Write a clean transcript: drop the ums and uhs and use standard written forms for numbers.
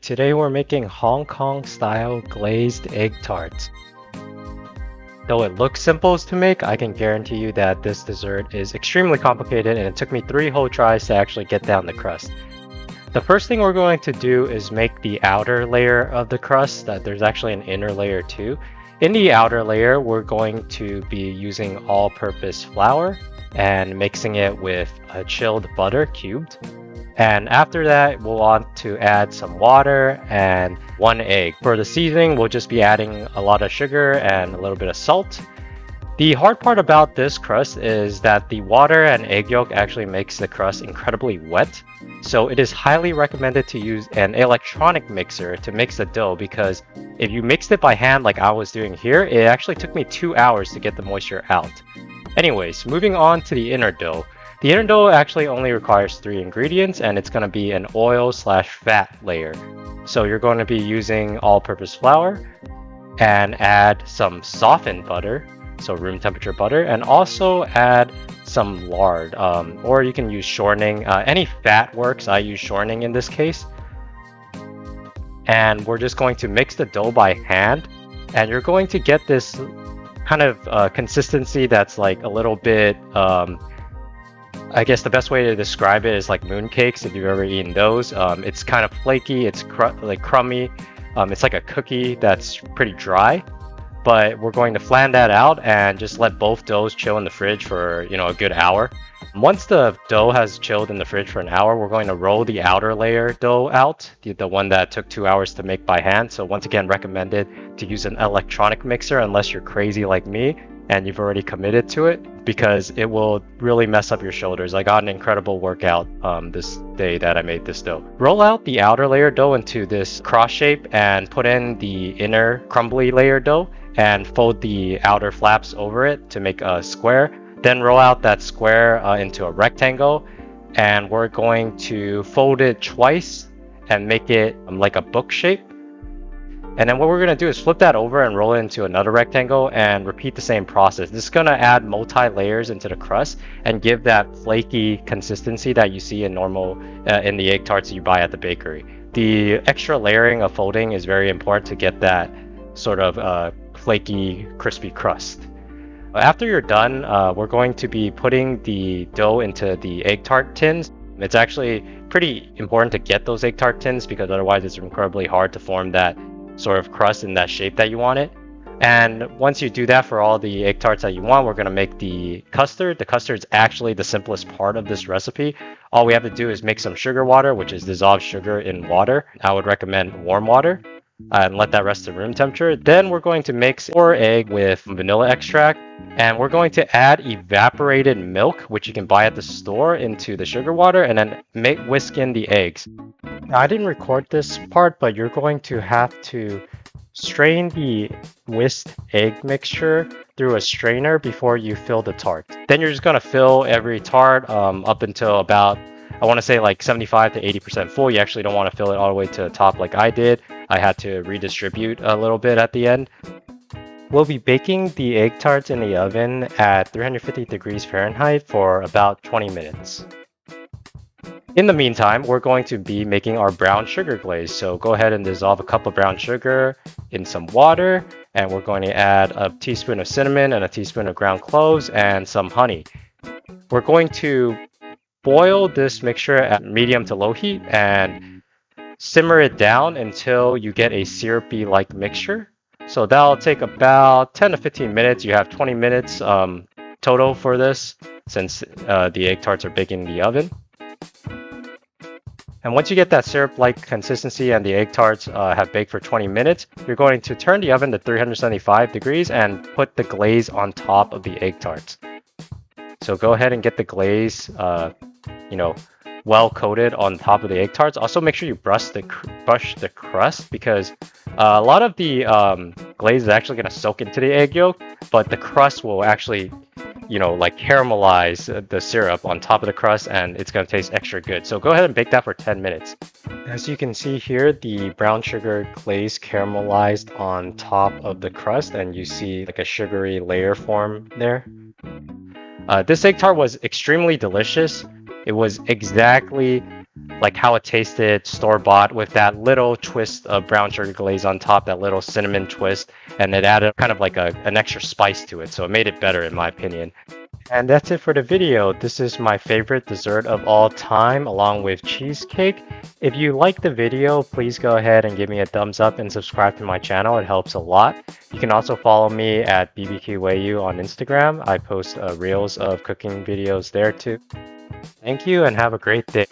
Today we're making Hong Kong style glazed egg tarts. Though it looks simple to make, I can guarantee you that this dessert is extremely complicated and it took me 3 whole tries to actually get down the crust. The first thing we're going to do is make the outer layer of the crust. There's actually an inner layer too. In the outer layer, we're going to be using all-purpose flour and mixing it with chilled butter cubed. And after that, we'll want to add some water and 1 egg. For the seasoning, we'll just be adding a lot of sugar and a little bit of salt. The hard part about this crust is that the water and egg yolk actually makes the crust incredibly wet. So it is highly recommended to use an electronic mixer to mix the dough, because if you mixed it by hand like I was doing here, it actually took me 2 hours to get the moisture out. Anyways, moving on to the inner dough. The inner dough actually only requires 3 ingredients, and it's going to be an oil/fat layer. So you're going to be using all-purpose flour and add some softened butter, so room temperature butter, and also add some lard, or you can use shortening. Any fat works. I use shortening in this case. And we're just going to mix the dough by hand, and you're going to get this kind of consistency that's like a little bit I guess the best way to describe it is like mooncakes, if you've ever eaten those. It's kind of flaky, it's like crummy. It's like a cookie that's pretty dry. But we're going to flatten that out and just let both doughs chill in the fridge for, a good hour. Once the dough has chilled in the fridge for an hour, we're going to roll the outer layer dough out, the one that took 2 hours to make by hand. So once again, recommended to use an electronic mixer unless you're crazy like me and you've already committed to it, because it will really mess up your shoulders. I got an incredible workout this day that I made this dough. Roll out the outer layer dough into this cross shape and put in the inner crumbly layer dough and fold the outer flaps over it to make a square. Then roll out that square into a rectangle, and we're going to fold it twice and make it like a book shape. And then what we're going to do is flip that over and roll it into another rectangle and repeat the same process. This is going to add multi-layers into the crust and give that flaky consistency that you see in in the egg tarts you buy at the bakery. The extra layering of folding is very important to get that sort of flaky, crispy crust. After you're done, we're going to be putting the dough into the egg tart tins. It's actually pretty important to get those egg tart tins, because otherwise it's incredibly hard to form that sort of crust in that shape that you want it. And once you do that for all the egg tarts that you want, we're going to make the custard. The custard is actually the simplest part of this recipe. All we have to do is make some sugar water, which is dissolved sugar in water. I would recommend warm water, and let that rest to room temperature. Then we're going to mix 4 egg with vanilla extract, and we're going to add evaporated milk, which you can buy at the store, into the sugar water, and then whisk in the eggs. Now, I didn't record this part, but you're going to have to strain the whisked egg mixture through a strainer before you fill the tart. Then you're just going to fill every tart up until about, I want to say like 75 to 80% full. You actually don't want to fill it all the way to the top like I did. I had to redistribute a little bit at the end. We'll be baking the egg tarts in the oven at 350 degrees Fahrenheit for about 20 minutes. In the meantime, we're going to be making our brown sugar glaze. So go ahead and dissolve a cup of brown sugar in some water, and we're going to add a teaspoon of cinnamon and a teaspoon of ground cloves and some honey. We're going to boil this mixture at medium to low heat and simmer it down until you get a syrupy-like mixture. So that'll take about 10 to 15 minutes. You have 20 minutes total for this, since the egg tarts are baking in the oven. And once you get that syrup-like consistency and the egg tarts have baked for 20 minutes, you're going to turn the oven to 375 degrees and put the glaze on top of the egg tarts. So go ahead and get the glaze, well coated on top of the egg tarts. Also, make sure you brush the crust, because a lot of the glaze is actually going to soak into the egg yolk, but the crust will actually, like caramelize the syrup on top of the crust, and it's going to taste extra good. So go ahead and bake that for 10 minutes. As you can see here, the brown sugar glaze caramelized on top of the crust, and you see like a sugary layer form there. This egg tart was extremely delicious. It was exactly like how it tasted store-bought with that little twist of brown sugar glaze on top, that little cinnamon twist, and it added kind of like an extra spice to it, so it made it better in my opinion. And that's it for the video. This is my favorite dessert of all time, along with cheesecake. If you like the video, please go ahead and give me a thumbs up and subscribe to my channel. It helps a lot. You can also follow me at bbqwayu on Instagram. I post reels of cooking videos there too. Thank you and have a great day.